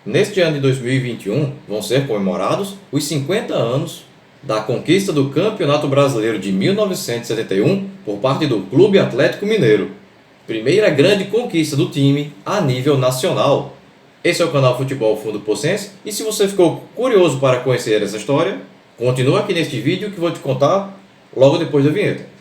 Neste ano de 2021 vão ser comemorados os 50 anos da conquista do Campeonato Brasileiro de 1971 por parte do Clube Atlético Mineiro. Primeira grande conquista do time a nível nacional. Esse é o canal Futebol Fundo Pocense e se você ficou curioso para conhecer essa história, continua aqui neste vídeo que vou te contar logo depois da vinheta.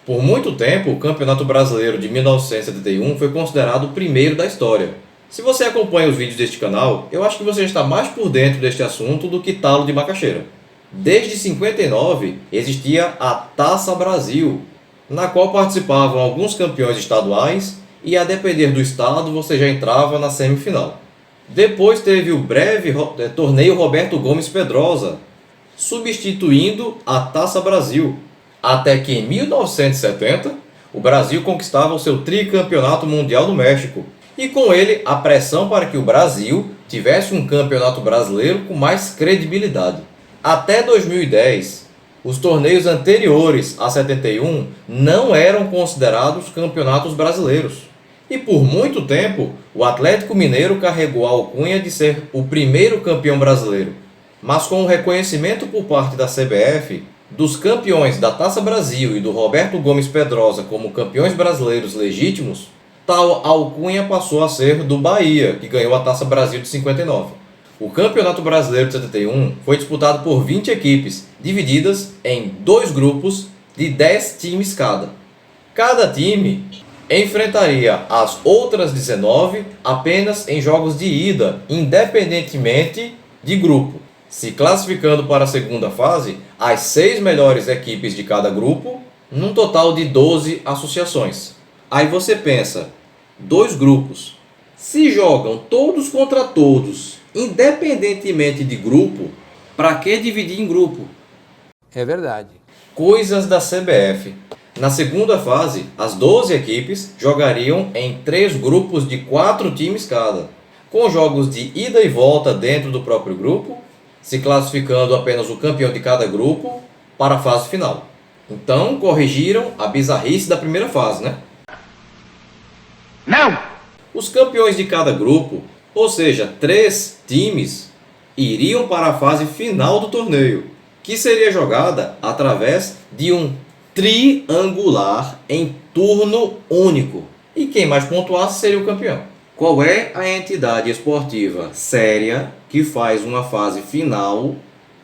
Por muito tempo, o Campeonato Brasileiro de 1971 foi considerado o primeiro da história. Se você acompanha os vídeos deste canal, eu acho que você está mais por dentro deste assunto do que talo de macaxeira. Desde 59 existia a Taça Brasil, na qual participavam alguns campeões estaduais e a depender do estado você já entrava na semifinal. Depois teve o breve torneio Roberto Gomes Pedrosa, substituindo a Taça Brasil, até que em 1970 o Brasil conquistava o seu tricampeonato mundial no México, e com ele a pressão para que o Brasil tivesse um campeonato brasileiro com mais credibilidade. Até 2010, os torneios anteriores a 71 não eram considerados campeonatos brasileiros. E por muito tempo, o Atlético Mineiro carregou a alcunha de ser o primeiro campeão brasileiro. Mas com o reconhecimento por parte da CBF dos campeões da Taça Brasil e do Roberto Gomes Pedrosa como campeões brasileiros legítimos, tal alcunha passou a ser do Bahia, que ganhou a Taça Brasil de 59. O Campeonato Brasileiro de 71 foi disputado por 20 equipes, divididas em 2 grupos de 10 times cada. Cada time enfrentaria as outras 19 apenas em jogos de ida, independentemente de grupo, se classificando para a segunda fase as 6 melhores equipes de cada grupo, num total de 12 associações. Aí você pensa, 2 grupos, se jogam todos contra todos, independentemente de grupo, para que dividir em grupo? É verdade. Coisas da CBF. Na segunda fase, as 12 equipes jogariam em 3 grupos de 4 times cada, com jogos de ida e volta dentro do próprio grupo, se classificando apenas o campeão de cada grupo para a fase final. Então, corrigiram a bizarrice da primeira fase, né? Não! Os campeões de cada grupo, ou seja, 3 times, iriam para a fase final do torneio, que seria jogada através de um triangular em turno único. E quem mais pontuasse seria o campeão. Qual é a entidade esportiva séria que faz uma fase final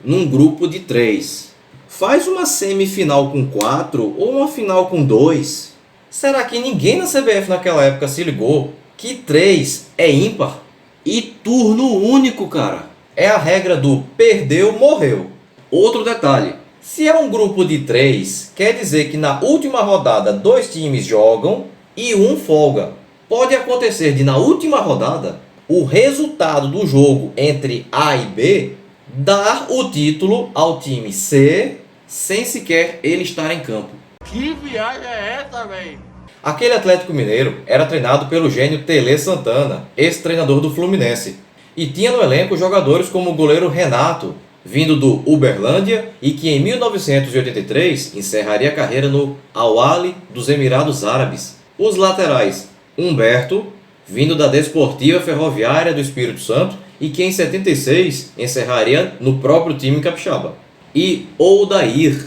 num grupo de 3? Faz uma semifinal com 4 ou uma final com 2? Será que ninguém na CBF naquela época se ligou que 3 é ímpar? E turno único, cara. É a regra do perdeu, morreu. Outro detalhe. Se é um grupo de 3, quer dizer que na última rodada 2 times jogam e um folga. Pode acontecer de na última rodada o resultado do jogo entre A e B dar o título ao time C sem sequer ele estar em campo. Que viagem é essa, velho? Aquele Atlético Mineiro era treinado pelo gênio Tele Santana, ex-treinador do Fluminense, e tinha no elenco jogadores como o goleiro Renato, vindo do Uberlândia e que em 1983 encerraria a carreira no Al-Ahly dos Emirados Árabes. Os laterais Humberto, vindo da Desportiva Ferroviária do Espírito Santo e que em 76 encerraria no próprio time capixaba. E Odair,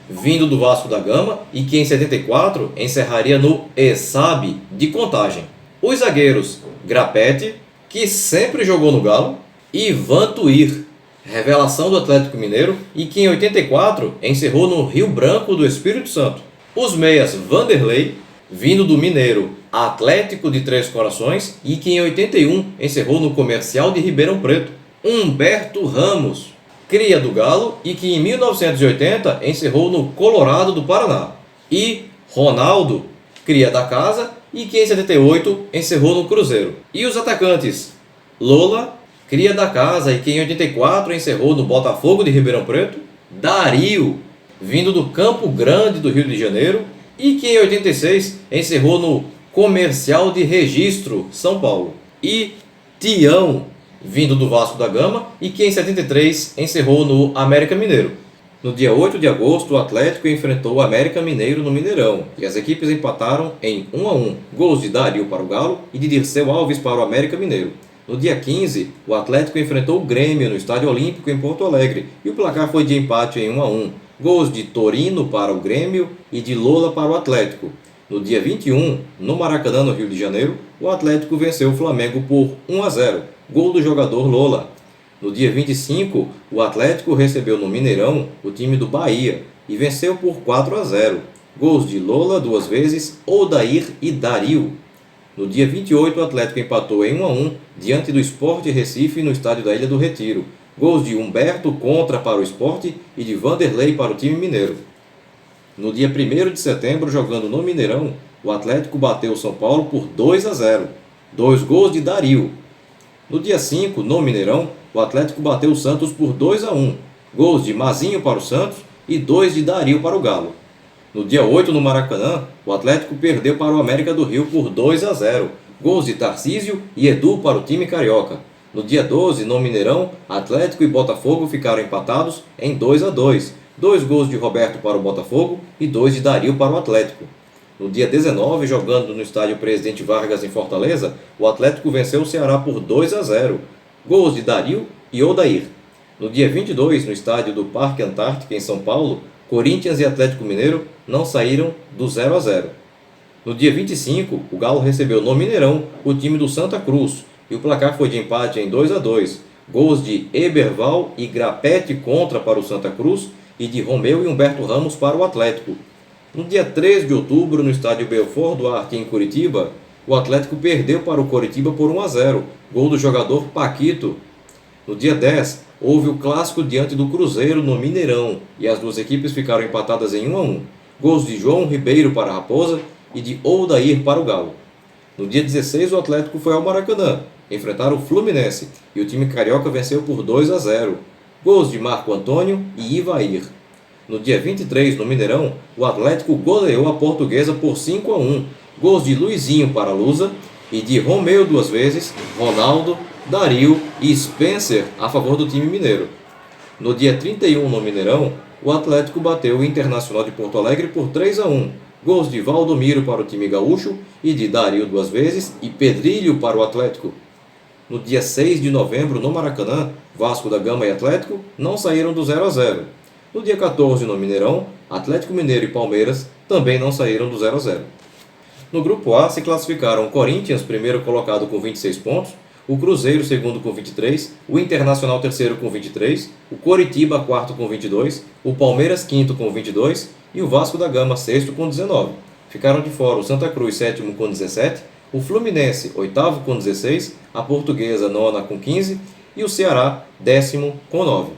vindo do Vasco da Gama e que em 74 encerraria no ESAB de Contagem. Os zagueiros Grapete, que sempre jogou no Galo, e Vantuir, revelação do Atlético Mineiro e que em 84 encerrou no Rio Branco do Espírito Santo. Os meias Vanderlei, vindo do Mineiro Atlético de Três Corações e que em 81 encerrou no Comercial de Ribeirão Preto. Humberto Ramos, cria do Galo e que em 1980 encerrou no Colorado do Paraná. E Ronaldo, cria da casa e que em 78 encerrou no Cruzeiro. E os atacantes Lola, cria da casa e que em 84 encerrou no Botafogo de Ribeirão Preto. Dario, vindo do Campo Grande do Rio de Janeiro e que em 86 encerrou no Comercial de Registro, São Paulo. E Tião, vindo do Vasco da Gama e que em 73 encerrou no América Mineiro. No dia 8 de agosto, o Atlético enfrentou o América Mineiro no Mineirão e as equipes empataram em 1-1, gols de Dario para o Galo e de Dirceu Alves para o América Mineiro. No dia 15, o Atlético enfrentou o Grêmio no Estádio Olímpico em Porto Alegre e o placar foi de empate em 1-1, gols de Torino para o Grêmio e de Lola para o Atlético. No dia 21, no Maracanã, no Rio de Janeiro, o Atlético venceu o Flamengo por 1-0, gol do jogador Lola. No dia 25, o Atlético recebeu no Mineirão o time do Bahia e venceu por 4-0. Gols de Lola duas vezes, Odair e Dario. No dia 28, o Atlético empatou em 1-1 diante do Sport Recife no estádio da Ilha do Retiro. Gols de Humberto Contra para o Sport e de Vanderlei para o time mineiro. No dia 1º de setembro, jogando no Mineirão, o Atlético bateu o São Paulo por 2-0. 2 gols de Dario. No dia 5, no Mineirão, o Atlético bateu o Santos por 2-1. Gols de Mazinho para o Santos e 2 de Dario para o Galo. No dia 8, no Maracanã, o Atlético perdeu para o América do Rio por 2-0. Gols de Tarcísio e Edu para o time carioca. No dia 12, no Mineirão, Atlético e Botafogo ficaram empatados em 2-2. 2 gols de Roberto para o Botafogo e 2 de Dario para o Atlético. No dia 19, jogando no estádio Presidente Vargas em Fortaleza, o Atlético venceu o Ceará por 2-0. Gols de Dario e Odair. No dia 22, no estádio do Parque Antártica em São Paulo, Corinthians e Atlético Mineiro não saíram do 0-0. No dia 25, o Galo recebeu no Mineirão o time do Santa Cruz e o placar foi de empate em 2-2. Gols de Eberval e Grapete Contra para o Santa Cruz e de Romeu e Humberto Ramos para o Atlético. No dia 3 de outubro, no estádio Belfort Duarte em Curitiba, o Atlético perdeu para o Coritiba por 1-0, gol do jogador Paquito. No dia 10, houve o clássico diante do Cruzeiro no Mineirão e as duas equipes ficaram empatadas em 1-1. Gols de João Ribeiro para a Raposa e de Odair para o Galo. No dia 16, o Atlético foi ao Maracanã enfrentar o Fluminense e o time carioca venceu por 2-0. Gols de Marco Antônio e Ivair. No dia 23, no Mineirão, o Atlético goleou a Portuguesa por 5-1. Gols de Luizinho para a Lusa e de Romeu duas vezes, Ronaldo, Dario e Spencer a favor do time mineiro. No dia 31, no Mineirão, o Atlético bateu o Internacional de Porto Alegre por 3-1. Gols de Valdomiro para o time gaúcho e de Dario duas vezes e Pedrilho para o Atlético. No dia 6 de novembro, no Maracanã, Vasco da Gama e Atlético não saíram do 0-0. No dia 14, no Mineirão, Atlético Mineiro e Palmeiras também não saíram do 0-0. No grupo A se classificaram o Corinthians, primeiro colocado com 26 pontos, o Cruzeiro, segundo com 23, o Internacional, terceiro com 23, o Coritiba, quarto com 22, o Palmeiras, quinto com 22 e o Vasco da Gama, sexto com 19. Ficaram de fora o Santa Cruz, sétimo com 17, o Fluminense, oitavo com 16, a Portuguesa, nona com 15 e o Ceará, décimo com 9.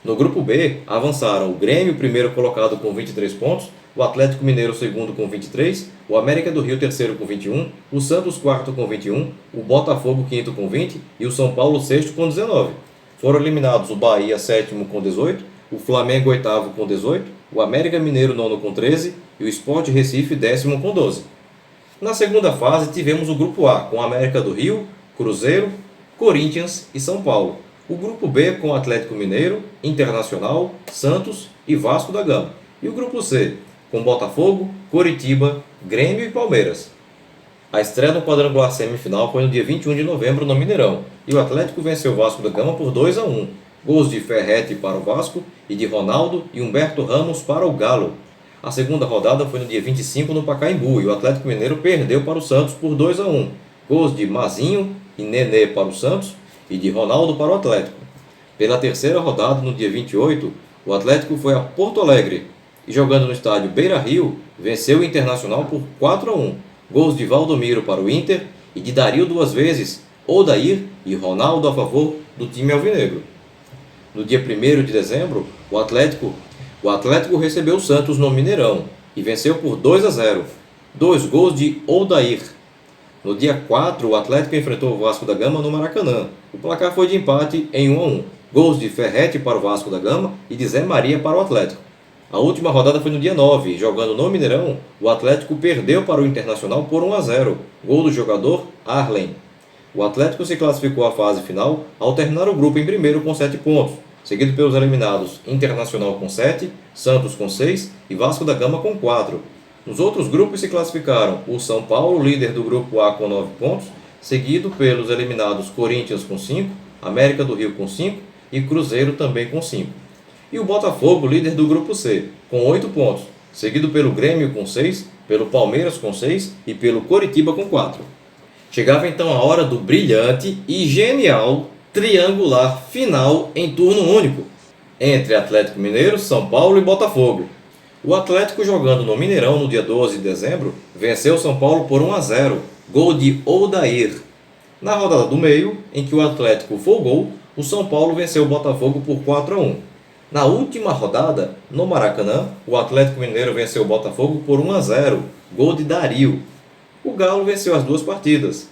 No grupo B, avançaram o Grêmio, primeiro colocado com 23 pontos, o Atlético Mineiro, segundo com 23, o América do Rio, terceiro com 21, o Santos, quarto com 21, o Botafogo, quinto com 20 e o São Paulo, sexto com 19. Foram eliminados o Bahia, sétimo com 18, o Flamengo, oitavo com 18, o América Mineiro, nono com 13 e o Sport Recife, décimo com 12. Na segunda fase, tivemos o grupo A, com América do Rio, Cruzeiro, Corinthians e São Paulo. O grupo B com Atlético Mineiro, Internacional, Santos e Vasco da Gama. E o grupo C com Botafogo, Coritiba, Grêmio e Palmeiras. A estreia no quadrangular semifinal foi no dia 21 de novembro no Mineirão e o Atlético venceu o Vasco da Gama por 2-1. Gols de Ferretti para o Vasco e de Ronaldo e Humberto Ramos para o Galo. A segunda rodada foi no dia 25 no Pacaembu e o Atlético Mineiro perdeu para o Santos por 2-1. Gols de Mazinho e Nenê para o Santos e de Ronaldo para o Atlético. Pela terceira rodada, no dia 28, o Atlético foi a Porto Alegre e, jogando no estádio Beira-Rio, venceu o Internacional por 4-1. Gols de Valdomiro para o Inter e de Dario duas vezes, Odair e Ronaldo a favor do time alvinegro. No dia 1º de dezembro, o Atlético recebeu o Santos no Mineirão e venceu por 2-0. 2 gols de Odair. No dia 4, o Atlético enfrentou o Vasco da Gama no Maracanã. O placar foi de empate em 1-1. Gols de Ferretti para o Vasco da Gama e de Zé Maria para o Atlético. A última rodada foi no dia 9. Jogando no Mineirão, o Atlético perdeu para o Internacional por 1-0. Gol do jogador Arlen. O Atlético se classificou à fase final ao terminar o grupo em primeiro com 7 pontos, seguido pelos eliminados Internacional com 7, Santos com 6 e Vasco da Gama com 4. Nos outros grupos se classificaram o São Paulo, líder do grupo A com 9 pontos, seguido pelos eliminados Corinthians com 5, América do Rio com 5 e Cruzeiro também com 5. E o Botafogo, líder do grupo C, com 8 pontos, seguido pelo Grêmio com 6, pelo Palmeiras com 6 e pelo Coritiba com 4. Chegava então a hora do brilhante e genial triangular final em turno único, entre Atlético Mineiro, São Paulo e Botafogo. O Atlético, jogando no Mineirão no dia 12 de dezembro, venceu o São Paulo por 1-0, gol de Odair. Na rodada do meio, em que o Atlético folgou, o São Paulo venceu o Botafogo por 4-1. Na última rodada, no Maracanã, o Atlético Mineiro venceu o Botafogo por 1-0, gol de Dario. O Galo venceu as duas partidas,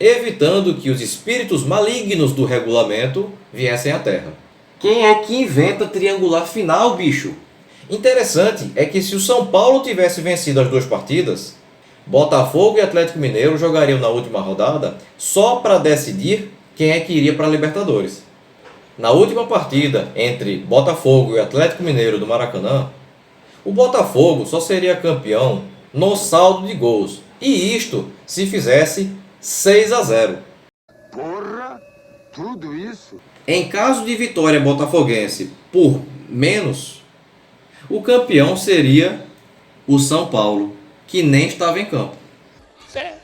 evitando que os espíritos malignos do regulamento viessem à terra. Quem é que inventa triangular final, bicho? Interessante é que se o São Paulo tivesse vencido as duas partidas, Botafogo e Atlético Mineiro jogariam na última rodada só para decidir quem é que iria para a Libertadores. Na última partida entre Botafogo e Atlético Mineiro do Maracanã, o Botafogo só seria campeão no saldo de gols, e isto se fizesse 6-0. Porra, tudo isso? Em caso de vitória botafoguense por menos, o campeão seria o São Paulo, que nem estava em campo.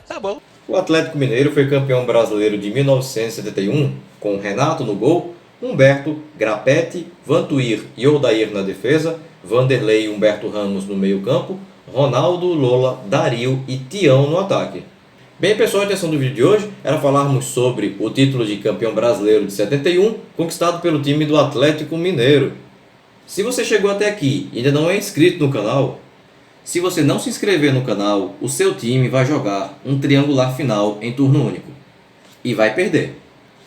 Tá bom. O Atlético Mineiro foi campeão brasileiro de 1971, com Renato no gol, Humberto, Grapete, Vantuir e Odair na defesa, Vanderlei e Humberto Ramos no meio-campo, Ronaldo, Lola, Dario e Tião no ataque. Bem, pessoal, a intenção do vídeo de hoje era falarmos sobre o título de campeão brasileiro de 71, conquistado pelo time do Atlético Mineiro. Se você chegou até aqui e ainda não é inscrito no canal, se você não se inscrever no canal, o seu time vai jogar um triangular final em turno único. E vai perder.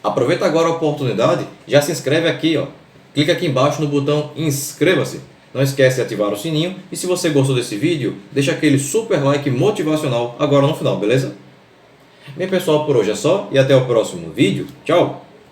Aproveita agora a oportunidade, já se inscreve aqui, ó. Clica aqui embaixo no botão inscreva-se. Não esquece de ativar o sininho e se você gostou desse vídeo, deixa aquele super like motivacional agora no final, beleza? Bem, pessoal, por hoje é só e até o próximo vídeo. Tchau!